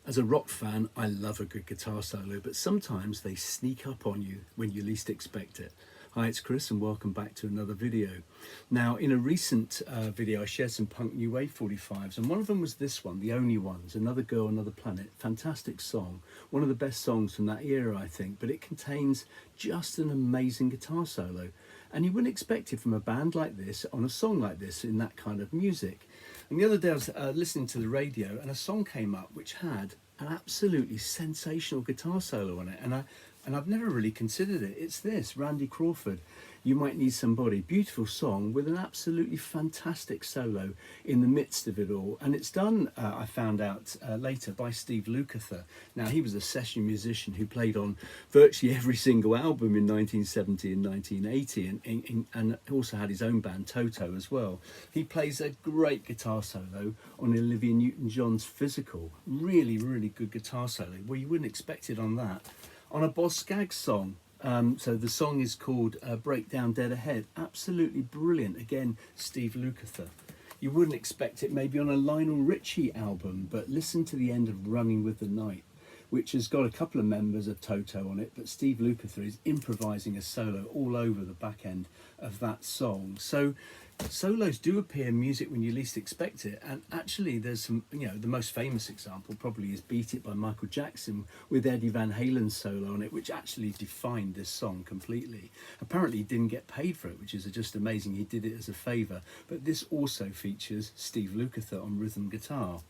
As a rock fan, I love a good guitar solo, but sometimes they sneak up on you when you least expect it. Hi, it's Chris and welcome back to another video. Now, in a recent video, I shared some punk new wave 45s, and one of them was this one, The Only Ones, Another Girl, Another Planet. Fantastic song, one of the best songs from that era, I think, but it contains just an amazing guitar solo. And you wouldn't expect it from a band like this, on a song like this, in that kind of music. And the other day I was listening to the radio and a song came up which had an absolutely sensational guitar solo on it. And I've never really considered it. It's this, Randy Crawford, You Might Need Somebody. Beautiful song with an absolutely fantastic solo in the midst of it all. And it's done, I found out later, by Steve Lukather. Now, he was a session musician who played on virtually every single album in 1970 and 1980 and also had his own band, Toto, as well. He plays a great guitar solo on Olivia Newton-John's Physical. Really, really good guitar solo. Well, you wouldn't expect it on that. On a Boz Scaggs song. So the song is called Breakdown Dead Ahead. Absolutely brilliant. Again, Steve Lukather. You wouldn't expect it maybe on a Lionel Richie album, but listen to the end of Running with the Night, which has got a couple of members of Toto on it, but Steve Lukather is improvising a solo all over the back end of that song. So solos do appear in music when you least expect it, and actually there's some, the most famous example probably is Beat It by Michael Jackson with Eddie Van Halen's solo on it, which actually defined this song completely. Apparently he didn't get paid for it, which is just amazing. He did it as a favour, but this also features Steve Lukather on rhythm guitar.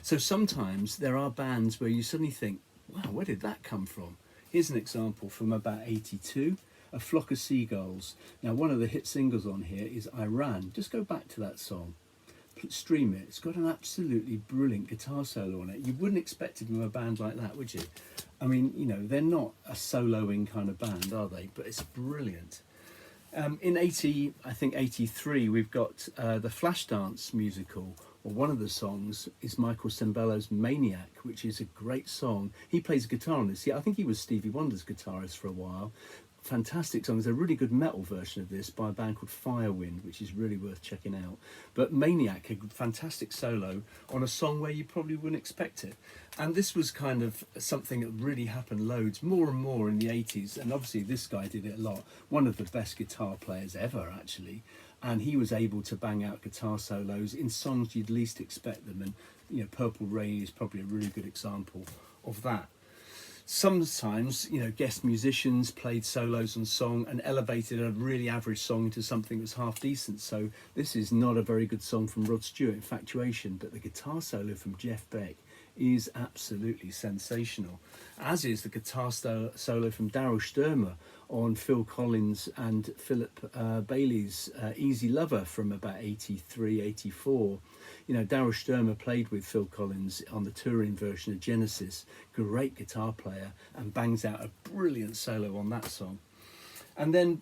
So sometimes there are bands where you suddenly think, wow, where did that come from? Here's an example from about 82. A Flock of Seagulls. Now, one of the hit singles on here is Iran. Just go back to that song, stream it. It's got an absolutely brilliant guitar solo on it. You wouldn't expect it from a band like that, would you? I mean, they're not a soloing kind of band, are they? But it's brilliant. In 83, we've got the Flashdance musical. Well, one of the songs is Michael Sembello's Maniac, which is a great song. He plays guitar on this. Yeah, I think he was Stevie Wonder's guitarist for a while. Fantastic song. There's a really good metal version of this by a band called Firewind, which is really worth checking out. But Maniac, a fantastic solo on a song where you probably wouldn't expect it. And this was kind of something that really happened loads, more and more in the 80s. And obviously this guy did it a lot. One of the best guitar players ever, actually. And he was able to bang out guitar solos in songs you'd least expect them. And, Purple Rain is probably a really good example of that. Sometimes, guest musicians played solos on song and elevated a really average song into something that's half decent. So this is not a very good song from Rod Stewart, Infatuation, but the guitar solo from Jeff Beck is absolutely sensational, as is the guitar solo from Daryl Stuermer on Phil Collins and Philip Bailey's Easy Lover from about 83, 84. Daryl Stuermer played with Phil Collins on the touring version of Genesis, great guitar player, and bangs out a brilliant solo on that song. And then,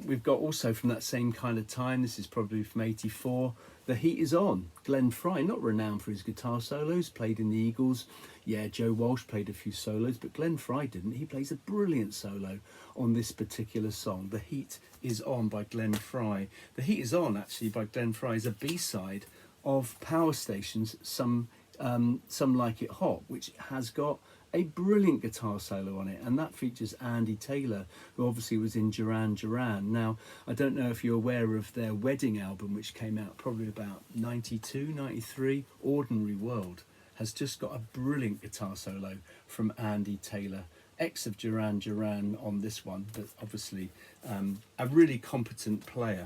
we've got also from that same kind of time, this is probably from 84, The Heat Is On. Glenn Frey, not renowned for his guitar solos, played in the Eagles. Yeah, Joe Walsh played a few solos, but Glenn Frey didn't. He plays a brilliant solo on this particular song, The Heat Is On by Glenn Frey. The Heat Is On, actually, by Glenn Frey is a B-side of Power Station's Some Like It Hot, which has got a brilliant guitar solo on it, and that features Andy Taylor, who obviously was in Duran Duran. Now, I don't know if you're aware of their wedding album, which came out probably about 92, 93, Ordinary World, has just got a brilliant guitar solo from Andy Taylor, ex of Duran Duran on this one, but obviously a really competent player.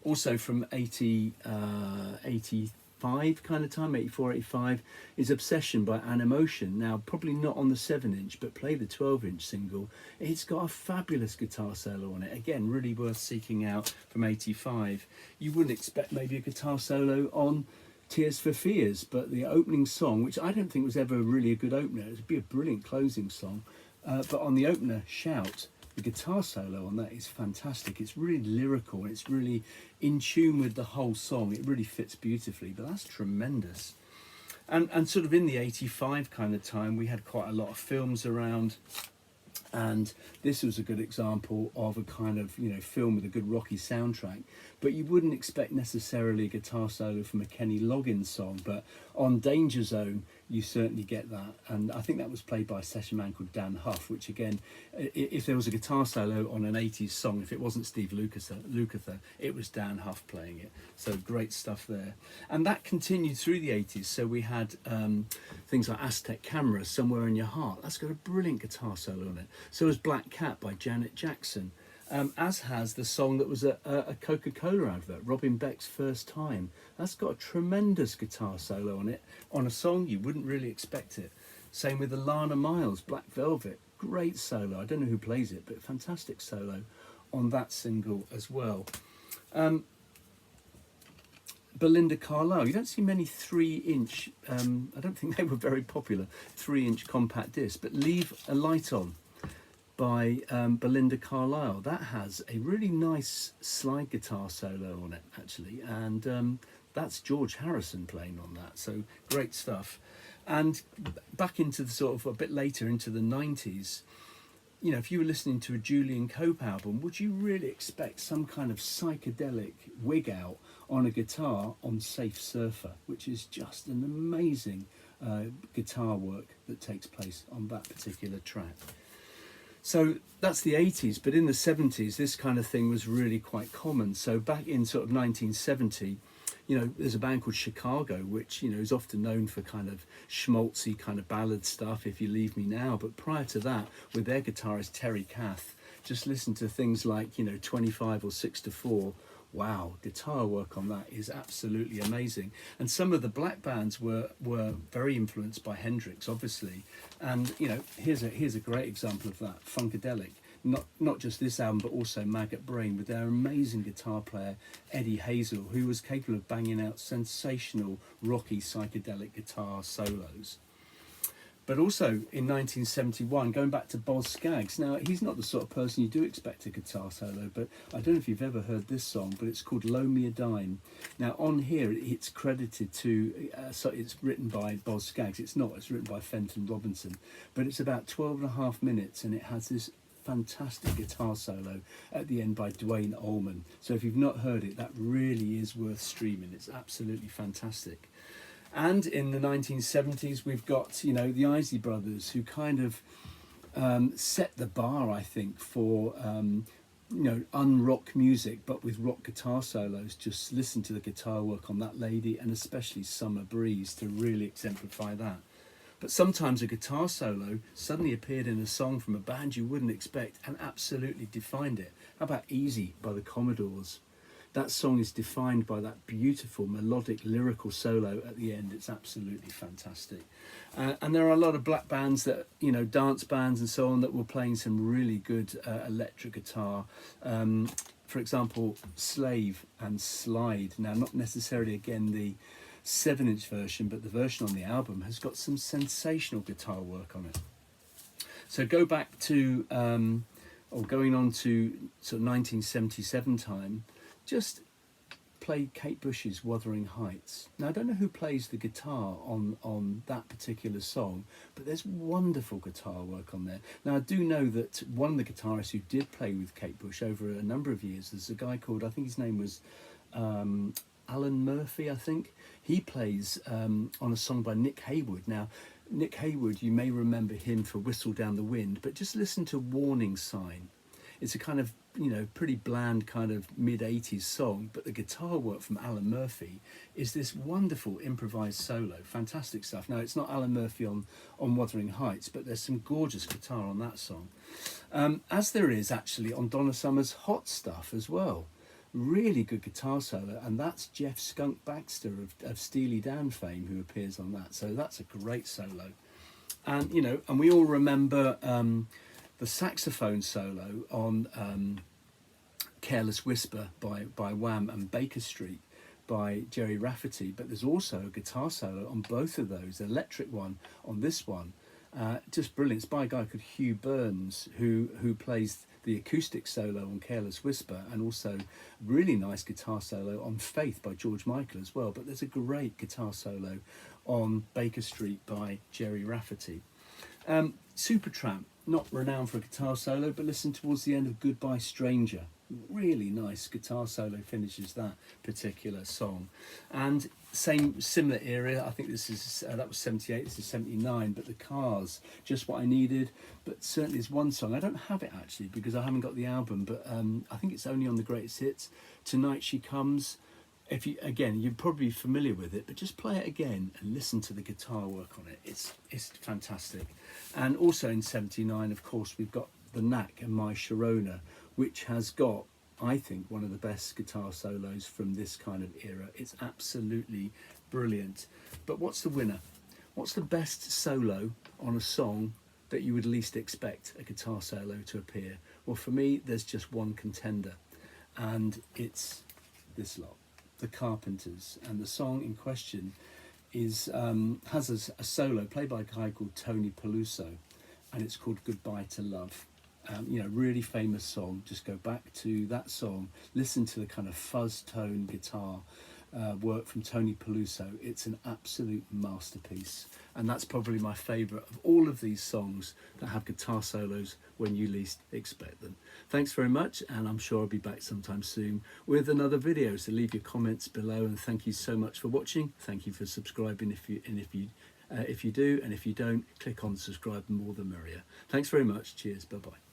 Also from 85 kind of time, 84, 85, is Obsession by Animotion. Now, probably not on the 7-inch, but play the 12-inch single. It's got a fabulous guitar solo on it. Again, really worth seeking out from 85. You wouldn't expect maybe a guitar solo on Tears for Fears, but the opening song, which I don't think was ever really a good opener, it would be a brilliant closing song, but on the opener, Shout, the guitar solo on that is fantastic. It's really lyrical, it's really in tune with the whole song. It really fits beautifully, but that's tremendous. And sort of in the 85 kind of time, we had quite a lot of films around, and this was a good example of a kind of film with a good rocky soundtrack, but you wouldn't expect necessarily a guitar solo from a Kenny Loggins song. But on Danger Zone, you certainly get that. And I think that was played by a session man called Dan Huff, which again, if there was a guitar solo on an 80s song, if it wasn't Steve Lukather, it was Dan Huff playing it. So great stuff there. And that continued through the 80s. So we had things like Aztec Camera, Somewhere in Your Heart. That's got a brilliant guitar solo on it. So has Black Cat by Janet Jackson. As has the song that was a Coca-Cola advert, Robin Beck's First Time. That's got a tremendous guitar solo on it, on a song you wouldn't really expect it. Same with Alana Miles, Black Velvet, great solo. I don't know who plays it, but fantastic solo on that single as well. Belinda Carlisle, you don't see many 3-inch, I don't think they were very popular, 3-inch compact discs, but Leave a Light On by Belinda Carlisle. That has a really nice slide guitar solo on it, actually, and that's George Harrison playing on that, so great stuff. And back into the sort of a bit later into the 90s, you know, if you were listening to a Julian Cope album, would you really expect some kind of psychedelic wig out on a guitar on Safe Surfer, which is just an amazing guitar work that takes place on that particular track. So that's the 80s, but in the 70s, this kind of thing was really quite common. So back in sort of 1970, you know, there's a band called Chicago, which, you know, is often known for kind of schmaltzy kind of ballad stuff, If You Leave Me Now. But prior to that, with their guitarist Terry Kath, just listen to things like, you know, 25 or 6 to 4. Wow, guitar work on that is absolutely amazing. And some of the black bands were very influenced by Hendrix, obviously. And, you know, here's a great example of that, Funkadelic. Not just this album, but also Maggot Brain, with their amazing guitar player, Eddie Hazel, who was capable of banging out sensational, rocky, psychedelic guitar solos. But also in 1971, going back to Boz Scaggs. Now, he's not the sort of person you do expect a guitar solo, but I don't know if you've ever heard this song, but it's called Loan Me a Dime. Now, on here, it's credited to, so it's written by Boz Scaggs. It's not, it's written by Fenton Robinson. But it's about 12.5 minutes, and it has this fantastic guitar solo at the end by Duane Allman. So if you've not heard it, that really is worth streaming. It's absolutely fantastic. And in the 1970s, we've got, you know, the Isley Brothers, who kind of set the bar, I think, for, you know, unrock music, but with rock guitar solos. Just listen to the guitar work on That Lady, and especially Summer Breeze, to really exemplify that. But sometimes a guitar solo suddenly appeared in a song from a band you wouldn't expect and absolutely defined it. How about Easy by the Commodores? That song is defined by that beautiful melodic lyrical solo at the end. It's absolutely fantastic. And there are a lot of black bands that, you know, dance bands and so on, that were playing some really good electric guitar. For example, Slave and Slide. Now, not necessarily, again, the 7-inch version, but the version on the album has got some sensational guitar work on it. So go back to, or going on to sort of 1977 time, just play Kate Bush's Wuthering Heights. Now, I don't know who plays the guitar on that particular song, but there's wonderful guitar work on there. Now, I do know that one of the guitarists who did play with Kate Bush over a number of years, there's a guy called, I think his name was Alan Murphy, I think. He plays on a song by Nick Haywood. Now, Nick Haywood, you may remember him for Whistle Down the Wind, but just listen to Warning Sign. It's a kind of, you know, pretty bland kind of mid-80s song, but the guitar work from Alan Murphy is this wonderful improvised solo. Fantastic stuff. Now, it's not Alan Murphy on Wuthering Heights, but there's some gorgeous guitar on that song. As there is actually on Donna Summer's Hot Stuff as well. Really good guitar solo, and that's Jeff Skunk Baxter of Steely Dan fame who appears on that. So that's a great solo. And, you know, and we all remember the saxophone solo on Careless Whisper by Wham, and Baker Street by Jerry Rafferty, but there's also a guitar solo on both of those, the electric one on this one. Just brilliant. It's by a guy called Hugh Burns, who plays the acoustic solo on Careless Whisper, and also really nice guitar solo on Faith by George Michael as well. But there's a great guitar solo on Baker Street by Jerry Rafferty. Supertramp, not renowned for a guitar solo, but listen towards the end of Goodbye Stranger. Really nice guitar solo finishes that particular song. And similar era. I think this is that was 78, this is 79, but the Cars, Just What I Needed. But certainly there's one song, I don't have it actually because I haven't got the album, but I think it's only on the greatest hits. Tonight She Comes. If you, again, you're probably familiar with it, but just play it again and listen to the guitar work on it. It's fantastic. And also in 79, of course, we've got The Knack and My Sharona, which has got, I think, one of the best guitar solos from this kind of era. It's absolutely brilliant. But what's the winner? What's the best solo on a song that you would least expect a guitar solo to appear? Well, for me, there's just one contender, and it's this lot, the Carpenters. And the song in question is has a solo played by a guy called Tony Peluso, and it's called Goodbye to Love. You know, really famous song. Just go back to that song, listen to the kind of fuzz tone guitar work from Tony Peluso. It's an absolute masterpiece, and that's probably my favourite of all of these songs that have guitar solos when you least expect them. Thanks very much, and I'm sure I'll be back sometime soon with another video, so leave your comments below, and thank you so much for watching. Thank you for subscribing if you do, and if you don't, click on subscribe, the more the merrier. Thanks very much. Cheers. Bye bye.